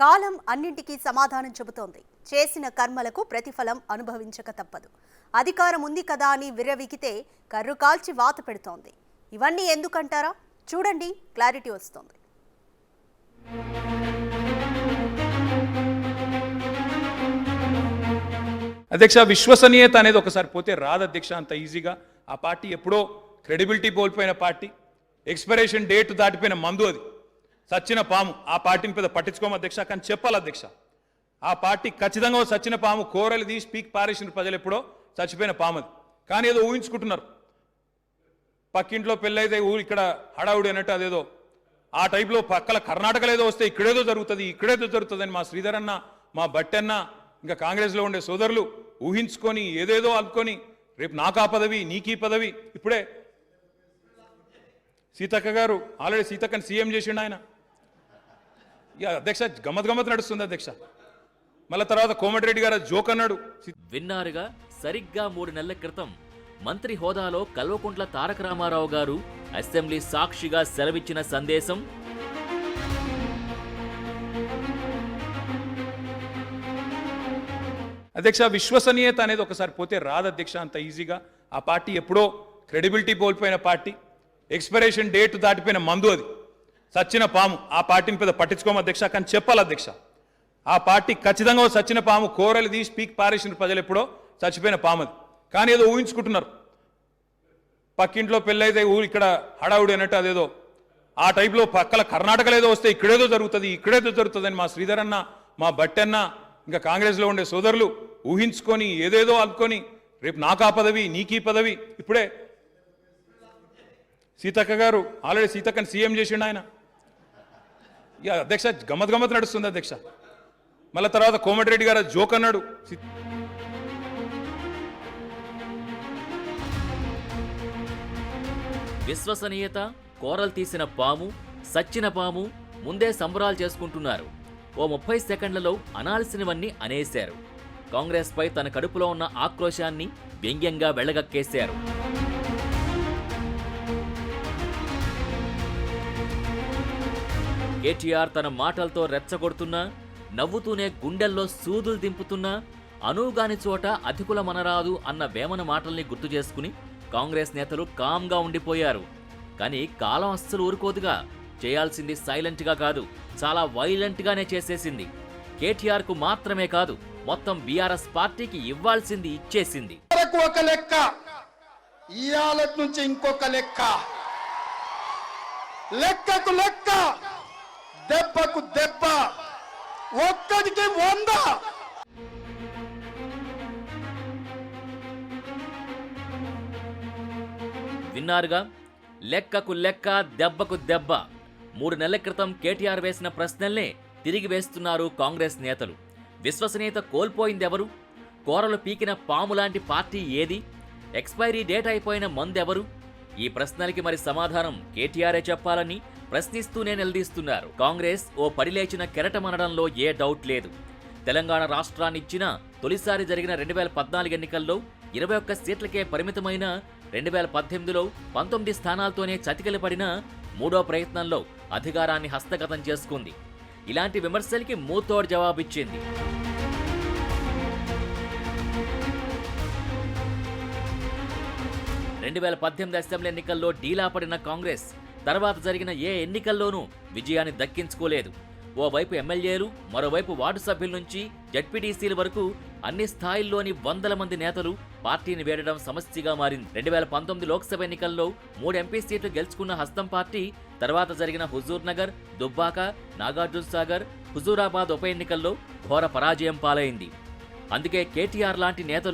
కాలం అన్నింటికీ సమాధానం చెబుతోంది. చేసిన కర్మలకు ప్రతిఫలం అనుభవించక తప్పదు. అధికారం ఉంది కదా అని విర్రవీగితే కర్రు కాల్చి వాత పెడుతోంది. ఇవన్నీ ఎందుకంటారా? చూడండి, క్లారిటీ వస్తుంది. అధ్యక్ష, విశ్వసనీయత అనేది ఒకసారి పోతే రాదు అధ్యక్ష అంత ఈజీగా. ఆ పార్టీ ఎప్పుడో క్రెడిబిలిటీ కోల్పోయిన పార్టీ, ఎక్స్పైరేషన్ డేట్ దాటిపోయిన మందు, అది సచ్చిన పాము. ఆ పార్టీని పెద్ద పట్టించుకోము అధ్యక్ష, కానీ చెప్పాలి అధ్యక్ష, ఆ పార్టీ ఖచ్చితంగా సచ్చిన పాము. కోరలు తీసి పీక్ పారేసిన ప్రజలు ఎప్పుడో చచ్చిపోయిన పాము అది. కానీ ఏదో ఊహించుకుంటున్నారు, పక్కింట్లో పెళ్ళైతే ఇక్కడ హడావుడి అన్నట్టు అదేదో ఆ టైప్లో పక్కల కర్ణాటకలో ఏదో వస్తే ఇక్కడేదో జరుగుతుంది అని మా శ్రీధర్ అన్న, మా బట్టన్న, ఇంకా కాంగ్రెస్లో ఉండే సోదరులు ఊహించుకొని ఏదేదో అనుకొని రేపు నాకా పదవి నీకీ పదవి. ఇప్పుడే సీతక్క గారు ఆల్రెడీ సీతక్కని సీఎం చేసిండు ఆయన. ఇక అధ్యక్ష గమ్మత్ నడుస్తుంది అధ్యక్ష. మళ్ళీ తర్వాత కోమటిరెడ్డి గారు జోక్ అన్నాడు. విన్నారుగా, సరిగ్గా 3 నెలల క్రితం మంత్రి హోదాలో కల్వకుంట్ల తారక రామారావు గారు అసెంబ్లీ సాక్షిగా సెలవిచ్చిన సందేశం. అధ్యక్ష, విశ్వసనీయత అనేది ఒకసారి పోతే రాదు అధ్యక్ష అంత ఈజీగా. ఆ పార్టీ ఎప్పుడో క్రెడిబిలిటీ కోల్పోయిన పార్టీ, ఎక్స్పైరేషన్ డేట్ దాటిపోయిన మందు, అది సచ్చిన పాము. ఆ పార్టీని పెద్ద పట్టించుకోము అధ్యక్ష, కానీ చెప్పాలి అధ్యక్ష, ఆ పార్టీ ఖచ్చితంగా సచ్చిన పాము. కోరలు తీసి పీక్ పారేసిన ప్రజలు ఎప్పుడో చచ్చిపోయిన పాము అది. కానీ ఏదో ఊహించుకుంటున్నారు, పక్కింట్లో పెళ్ళైతే ఇక్కడ హడావుడి అన్నట్టు అదేదో ఆ టైప్లో పక్కల కర్ణాటకలో ఏదో వస్తే ఇక్కడేదో జరుగుతుంది అని మా శ్రీధర్ అన్న, మా బట్టన్న, ఇంకా కాంగ్రెస్లో ఉండే సోదరులు ఊహించుకొని ఏదేదో అనుకొని రేపు నాకా పదవి నీకీ పదవి. ఇప్పుడే సీతక్క గారు ఆల్రెడీ సీతక్కని సీఎం చేసిండు ఆయన. ఇక అధ్యక్ష గమ్మత్ నడుస్తుంది అధ్యక్ష. మళ్ళీ తర్వాత కోమటిరెడ్డి గారు జోక్ అన్నాడు. విశ్వసనీయత, కోరలు తీసిన పాము, సచ్చిన పాము, ముందే సంబరాలు చేసుకుంటున్నారు. ఓ 30 సెకండ్లలో అనాల్సినవన్నీ అనేశారు. కాంగ్రెస్ పై తన కడుపులో ఉన్న ఆక్రోశాన్ని వ్యంగ్యంగా వెళ్లగక్కేశారు. కేటీఆర్ తన మాటలతో రెచ్చగొడుతున్నా, నవ్వుతూనే గుండెల్లో సూదులు దింపుతున్నా, అనువుగాని చోట అధికుల మనరాదు అన్న వేమన మాటల్ని గుర్తు చేసుకుని కాంగ్రెస్ నేతలు కామ్గా ఉండిపోయారు. కానీ కాలం అస్సలు ఊరుకోదుగా. చేయాల్సింది సైలెంట్గా కాదు, చాలా వైలెంట్గానే చేసేసింది. కేటీఆర్ కు మాత్రమే కాదు, మొత్తం బీఆర్ఎస్ పార్టీకి ఇవ్వాల్సింది ఇచ్చేసింది. ఒక లెక్క, ఇయాల నుంచి ఇంకొక లెక్క, లెక్కకు లెక్క, దెబ్బకు దెబ్బ, ఒక్కడికి 100. విన్నారుగా, లెక్కకు లెక్క, దెబ్బకు దెబ్బ. 3 నెలల క్రితం కేటీఆర్ వేసిన ప్రశ్నల్నే తిరిగి వేస్తున్నారు కాంగ్రెస్ నేతలు. విశ్వసనీయత కోల్పోయిందెవరు? కోరలు పీకిన పాము లాంటి పార్టీ ఏది? ఎక్స్పైరీ డేట్ అయిపోయిన మందెవరు? ఈ ప్రశ్నలకి మరి సమాధానం కేటీఆరే చెప్పాలని ప్రశ్నిస్తూనే నిలదీస్తున్నారు. కాంగ్రెస్ ఓ పడిలేచిన కెరటమనడంలో ఏ డౌట్ లేదు. తెలంగాణ రాష్ట్రాన్నిచ్చిన తొలిసారి జరిగిన 2014 ఎన్నికల్లో 21 సీట్లకే పరిమితమైన 2018లో 19 స్థానాలతోనే చతికిలపడిన మూడో ప్రయత్నంలో అధికారాన్ని హస్తగతం చేసుకుంది. ఇలాంటి విమర్శలకి మూతోడు జవాబిచ్చింది. అసెంబ్లీ ఎన్నికల్లో డీలా పడిన కాంగ్రెస్ తర్వాత జరిగిన ఏ ఎన్నికల్లోనూ విజయాన్ని దక్కించుకోలేదు. ఓవైపు ఎమ్మెల్యేలు, మరోవైపు వార్డు సభ్యుల నుంచి జడ్పీటీసీల వరకు అన్ని స్థాయిల్లోని వందల మంది నేతలు పార్టీని వేడడం సమస్యగా మారింది. 2019 లోక్సభ ఎన్నికల్లో 3 ఎంపీ సీట్లు గెలుచుకున్న హస్తం పార్టీ తర్వాత జరిగిన హుజూర్ నగర్, దుబ్బాక, నాగార్జున సాగర్, హుజూరాబాద్ ఉప ఎన్నికల్లో ఘోర పరాజయం పాలైంది. అందుకే కేటీఆర్ లాంటి నేతలు